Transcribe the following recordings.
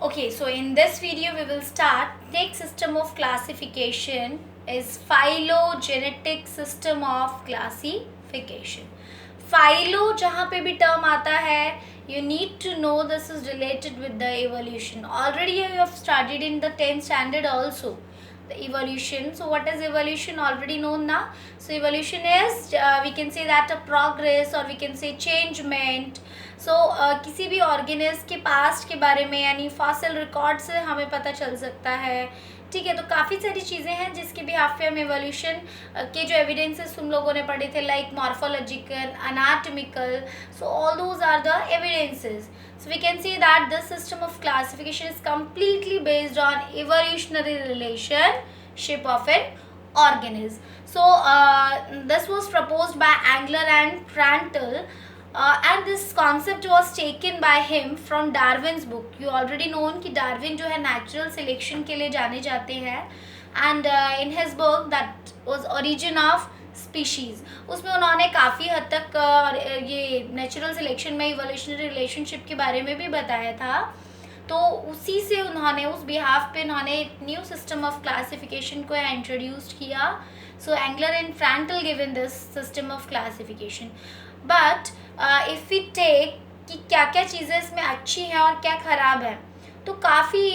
Okay, so in this video we will start. Next system of classification is phylogenetic system of classification. Phylo जहाँ पे भी term आता है, you need to know this is related with the evolution. Already you have studied in the 10th standard also the evolution. So what is evolution? Already known now. So evolution is we can say that a progress or we can say changement. सो किसी भी organism के past के बारे में यानी fossil record से हमें पता चल सकता है. ठीक है, तो काफ़ी सारी चीज़ें हैं जिसके बिहाफ पे हम एवोल्यूशन के जो एविडेंसेस तुम लोगों ने पढ़े थे like morphological, anatomical, so all those are the evidences. So we can say that this system of classification is completely based on evolutionary relationship of an organism. So this was proposed by Engler and Prandtl. And this concept was taken by him from Darwin's book. You already known कि Darwin जो है natural selection के लिए जाने जाते हैं. And in his book that was Origin of Species, उसमें उन्होंने काफ़ी हद तक ये natural selection में evolutionary relationship के बारे में भी बताया था. तो उसी से उन्होंने उस बिहाफ पे उन्होंने न्यू सिस्टम ऑफ क्लासिफिकेशन को इंट्रोड्यूस किया. So Engler and Prantl given this system of classification. But if we take कि क्या क्या चीज़ें इसमें अच्छी हैं और क्या ख़राब है, तो काफ़ी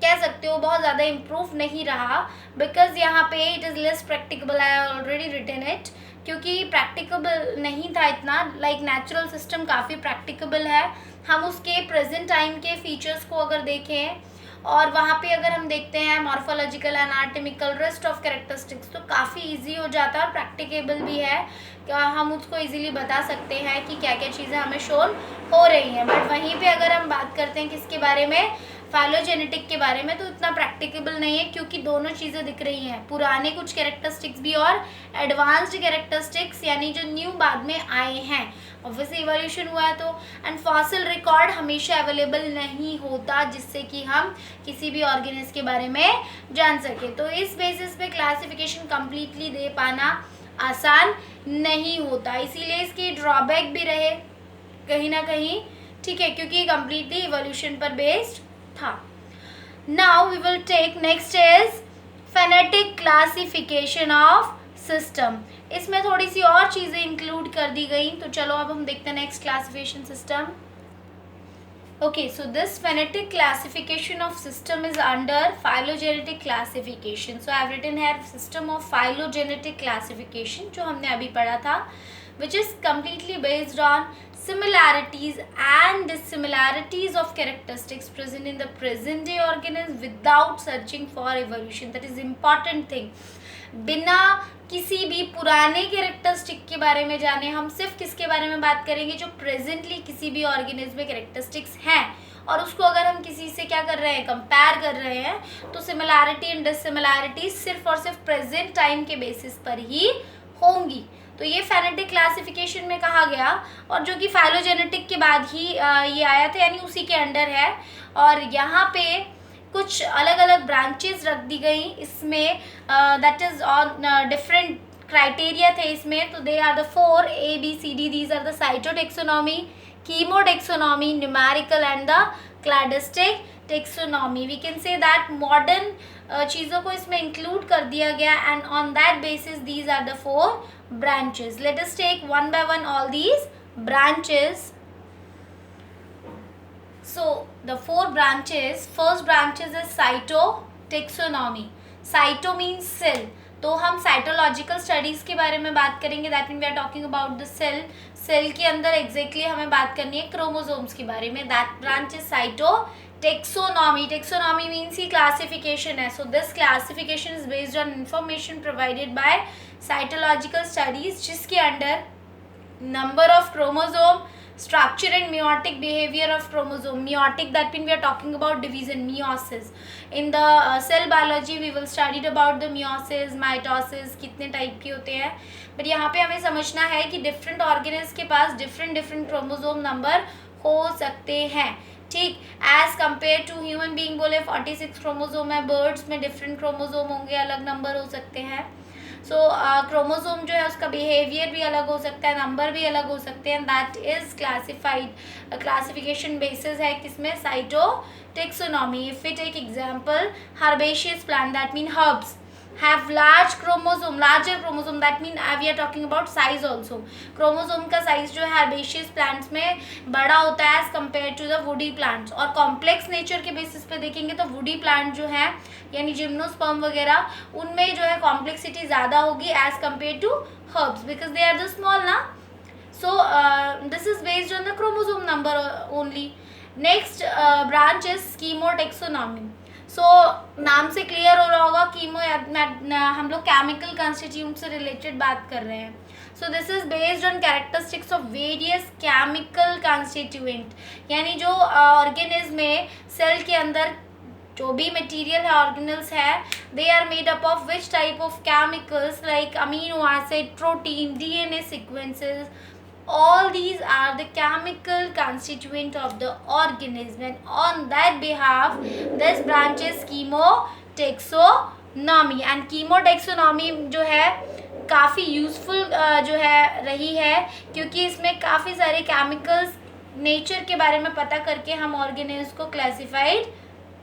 कह सकते हो बहुत ज़्यादा इम्प्रूव नहीं रहा. बिकॉज यहाँ पे it is less practicable. I already written it, क्योंकि प्रैक्टिकबल नहीं था इतना. लाइक नेचुरल सिस्टम काफ़ी प्रैक्टिकबल है. हम उसके प्रेजेंट टाइम के फीचर्स को अगर देखें और वहाँ पे अगर हम देखते हैं morphological, anatomical, rest of characteristics, तो काफ़ी इजी हो जाता है और प्रैक्टिकेबल भी है. हम उसको इजीली बता सकते हैं कि क्या क्या चीज़ें हमें शोन हो रही हैं. बट वहीं पे अगर हम बात करते हैं किसके बारे में, फाइलोजेनेटिक के बारे में, तो इतना प्रैक्टिकेबल नहीं है क्योंकि दोनों चीज़ें दिख रही हैं, पुराने कुछ कैरेक्टरिस्टिक्स भी और एडवांस्ड कैरेक्टरिस्टिक्स यानी जो न्यू बाद में आए हैं. ऑब्वियसली इवोल्यूशन हुआ है तो. एंड फॉसिल रिकॉर्ड हमेशा अवेलेबल नहीं होता जिससे कि हम किसी भी ऑर्गेनिज्म के बारे में जान सकें. तो इस बेसिस पे क्लासिफिकेशन कम्प्लीटली दे पाना आसान नहीं होता. इसीलिए इसकी ड्रॉबैक भी रहे कहीं ना कहीं. ठीक है, क्योंकि कम्प्लीटली इवोल्यूशन पर बेस्ड था. Now we will take next is phenetic classification of system. इसमें थोड़ी सी और चीज़ें इंक्लूड कर दी गई. तो चलो अब हम देखते हैं next classification system. Okay, so this phonetic classification of system is under phylogenetic classification. So I have written here system of phylogenetic classification जो हमने अभी पढ़ा था, which is completely based on similarities and dissimilarities of characteristics present in the present day organism without searching for evolution. That is important thing. बिना किसी भी पुराने characteristic के बारे में जाने हम सिर्फ किसके बारे में बात करेंगे, जो प्रेजेंटली किसी भी ऑर्गेनिज्म में कैरेक्टरिस्टिक्स हैं और उसको अगर हम किसी से क्या कर रहे हैं, कंपेयर कर रहे हैं, तो सिमिलैरिटी एंड डिसिमिलैरिटी सिर्फ और सिर्फ प्रेजेंट टाइम के बेसिस पर ही होंगी. तो ये फेनेटिक क्लासिफिकेशन में कहा गया और जो कि फाइलोजेनेटिक के बाद ही ये आया था यानी उसी के अंडर है. और यहाँ पे कुछ अलग अलग ब्रांचेस रख दी गई इसमें. That is on different criteria थे इसमें. तो they are the 4 ABCD. These are the cytotaxonomy, chemotaxonomy, numerical and the cladistic taxonomy. We can say that modern चीज़ों को इसमें इंक्लूड कर दिया गया and on that basis these are the 4 branches. Let us take one by one all these branches. So the 4 branches, first branches is cytotaxonomy. Cyto means cell. तो हम cytological studies के बारे में बात करेंगे. That mean we are talking about the cell. Cell के अंदर exactly हमें बात करनी है क्रोमोसोम्स के बारे में. That branch is cytotaxonomy. Taxonomy means ही क्लासिफिकेशन है. So this classification is based on information provided by cytological studies जिसके under number of chromosome, structure and meiotic behavior of chromosome. Meiotic, that means we are talking about division, meiosis. In the cell biology we will studied about the meiosis, mitosis, कितने type के होते हैं. But यहाँ पे हमें समझना है कि डिफरेंट ऑर्गेनिज्म के पास डिफरेंट क्रोमोसोम नंबर हो सकते हैं. ठीक, as compare to human being बोले 46 क्रोमोसोम है, बर्ड्स में डिफरेंट क्रोमोसोम होंगे, अलग नंबर हो सकते हैं. सो क्रोमोसोम जो है उसका बिहेवियर भी अलग हो सकता है, नंबर भी अलग हो सकते हैं, that is classified, classification basis है किसमें, cytotaxonomy. If we take example herbaceous plant, that mean herbs have large chromosome, larger chromosome, that mean we are talking about size also. chromosome का size जो है herbaceous plants में बड़ा होता है as compared to the woody plants. और complex nature के basis पे देखेंगे तो woody plant जो है यानी gymnosperm वगैरह उनमें जो है complexity ज़्यादा होगी as compared to herbs because they are the small ना. So this is based on the chromosome number only. Next branch is chemotaxonomy. सो नाम से क्लियर हो रहा होगा, कीमो हम लोग केमिकल कंस्टिट्यूट से रिलेटेड बात कर रहे हैं. So this is based on characteristics of various chemical constituent, यानी जो ऑर्गेनिज्म में सेल के अंदर जो भी मटेरियल है, ऑर्गेनल्स है, they are made up of which type of chemicals like amino acid, protein, DNA sequences. All these are the chemical constituent of the organism, and on that behalf this branch is chemotaxonomy. And chemotaxonomy जो है काफ़ी useful जो है रही है क्योंकि इसमें काफ़ी सारे केमिकल्स नेचर के बारे में पता करके हम ऑर्गेनिज्म को क्लासिफाइड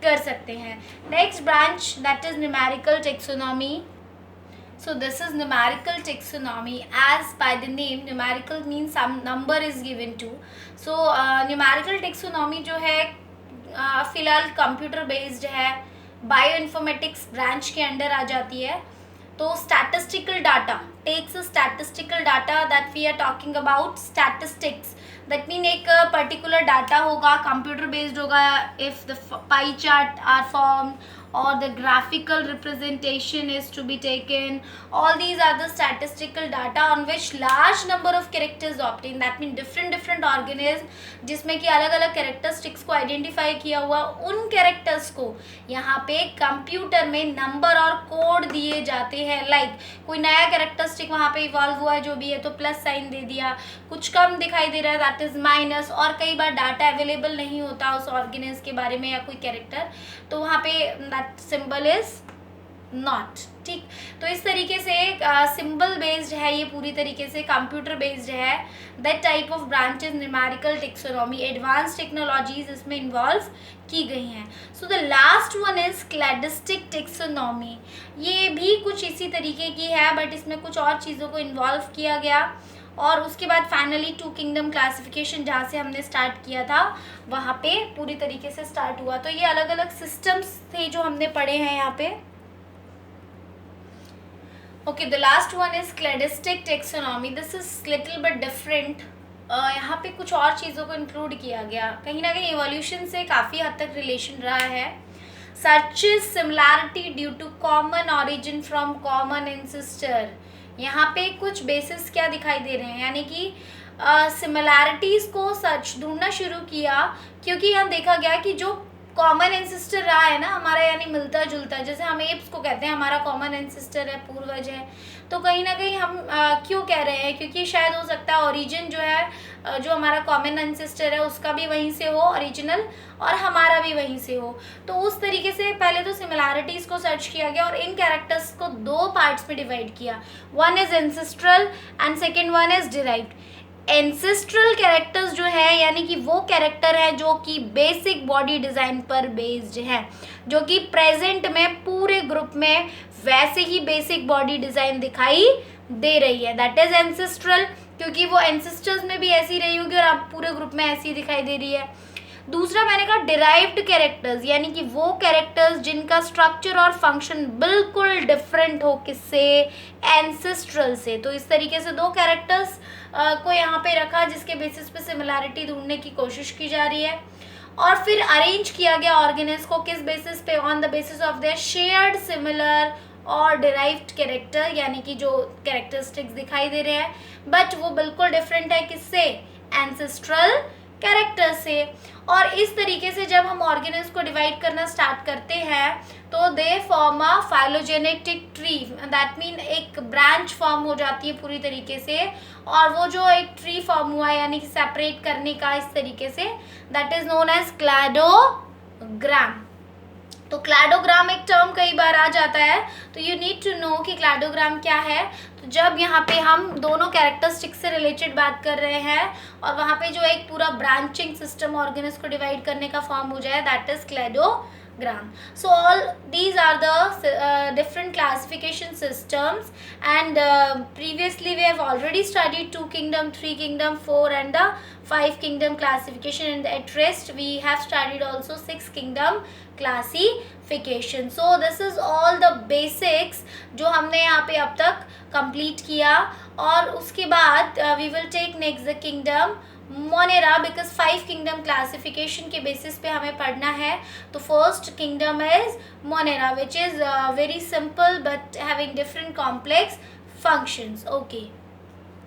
कर सकते हैं. Next branch that is numerical taxonomy. So this is numerical taxonomy. As by the name, numerical means some number is given to. So numerical taxonomy जो है फ़िलहाल कंप्यूटर बेस्ड है, बायोइन्फॉर्मेटिक्स ब्रांच के under आ जाती है. तो statistical data takes statistical data that we are talking about statistics. That mean एक पर्टिकुलर डाटा होगा, कंप्यूटर बेस्ड होगा. If the pie chart are form or the graphical representation is to be taken, all these are the statistical data on which large number of characters obtained. that mean different organism जिसमें कि अलग अलग characteristics को identify किया हुआ, उन characters को यहाँ पे कंप्यूटर में नंबर और कोड दिए जाते हैं. लाइक कोई नया characteristic वहाँ पे इवॉल्व हुआ है जो भी है तो प्लस साइन दे दिया, कुछ कम दिखाई दे रहा है दैट इज माइनस, और कई बार डाटा अवेलेबल नहीं होता उस ऑर्गेनिज्म के बारे में या कोई कैरेक्टर, तो वहाँ पे सिंबल इज नॉट. ठीक, तो इस तरीके से सिंबल बेस्ड है ये, पूरी तरीके से कंप्यूटर बेस्ड है. That type of branches numerical taxonomy, advance technologies इसमें इन्वॉल्व की गई हैं. So the last one is cladistic taxonomy. ये भी कुछ इसी तरीके की है बट इसमें कुछ और चीज़ों को इन्वॉल्व किया गया. और उसके बाद फाइनली टू किंगडम क्लासिफिकेशन जहाँ से हमने स्टार्ट किया था वहाँ पे पूरी तरीके से स्टार्ट हुआ. तो ये अलग अलग सिस्टम्स थे जो हमने पढ़े हैं यहाँ पे. Okay, the last one is cladistic taxonomy. This is little bit different. यहाँ पे कुछ और चीज़ों को इंक्लूड किया गया, कहीं ना कहीं इवोल्यूशन से काफ़ी हद तक रिलेशन रहा है. Such is similarity due to common origin from common ancestor. यहाँ पे कुछ बेसिस क्या दिखाई दे रहे हैं, यानी कि सिमिलैरिटीज़ को सर्च ढूंढना शुरू किया क्योंकि यहाँ देखा गया कि जो कॉमन एंसेस्टर रहा है ना हमारा, यानी मिलता जुलता, जैसे हम एप्स को कहते हैं हमारा कॉमन एंसेस्टर है, पूर्वज है, तो कहीं ना कहीं हम क्यों कह रहे हैं, क्योंकि शायद हो सकता है ओरिजिन जो है जो हमारा कॉमन एंसेस्टर है उसका भी वहीं से हो ओरिजिनल, और हमारा भी वहीं से हो. तो उस तरीके से पहले तो सिमिलैरिटीज़ को सर्च किया गया और इन कैरेक्टर्स को दो पार्ट्स में डिवाइड किया. One is ancestral and second one is derived. Ancestral characters जो है यानी कि वो कैरेक्टर है जो कि बेसिक बॉडी डिज़ाइन पर बेस्ड है, जो कि प्रेजेंट में पूरे ग्रुप में वैसे ही बेसिक बॉडी डिज़ाइन दिखाई दे रही है. दैट इज एंसेस्ट्रल, क्योंकि वो एंसेस्टर्स में भी ऐसी रही होगी और अब पूरे ग्रुप में ऐसी दिखाई दे रही है. दूसरा मैंने कहा डिराइव्ड कैरेक्टर्स, यानी कि वो कैरेक्टर्स जिनका स्ट्रक्चर और फंक्शन बिल्कुल डिफरेंट हो किससे, एंसेस्ट्रल से. तो इस तरीके से दो कैरेक्टर्स को यहाँ पे रखा जिसके बेसिस पे सिमिलैरिटी ढूंढने की कोशिश की जा रही है. और फिर अरेंज किया गया ऑर्गेनिज्म को किस बेसिस पे, on the basis of their shared similar और डिराइव्ड कैरेक्टर, यानी कि जो कैरेक्टरिस्टिक्स दिखाई दे रहे हैं बट वो बिल्कुल डिफरेंट है किससे, एंसेस्ट्रल कैरेक्टर से. और इस तरीके से जब हम ऑर्गेनिज्म को डिवाइड करना स्टार्ट करते हैं तो they form a phylogenetic tree. That mean एक ब्रांच फॉर्म हो जाती है पूरी तरीके से, और वो जो एक ट्री फॉर्म हुआ है यानी कि सेपरेट करने का इस तरीके से, that is known as cladogram. तो क्लैडोग्राम एक टर्म कई बार आ जाता है, तो यू नीड टू नो कि क्लैडोग्राम क्या है। तो जब यहाँ पे हम दोनों कैरेक्टरिस्टिक्स से रिलेटेड बात कर रहे हैं और वहाँ पे जो एक पूरा ब्रांचिंग सिस्टम ऑर्गेनिज को डिवाइड करने का फॉर्म हो जाए, that is cladogram. So all these are the different classification systems, and previously we have already studied 2 kingdom, 3 kingdom, 4 and the 5 kingdom classification, and at rest we have studied also 6 kingdom classification. So this is all the basics जो हमने यहाँ पे अब तक complete किया, और उसके बाद we will take next the kingdom Monera, because 5 kingdom classification के बेसिस पे हमें पढ़ना है. तो first kingdom is Monera, which is very simple but having different complex functions. Okay.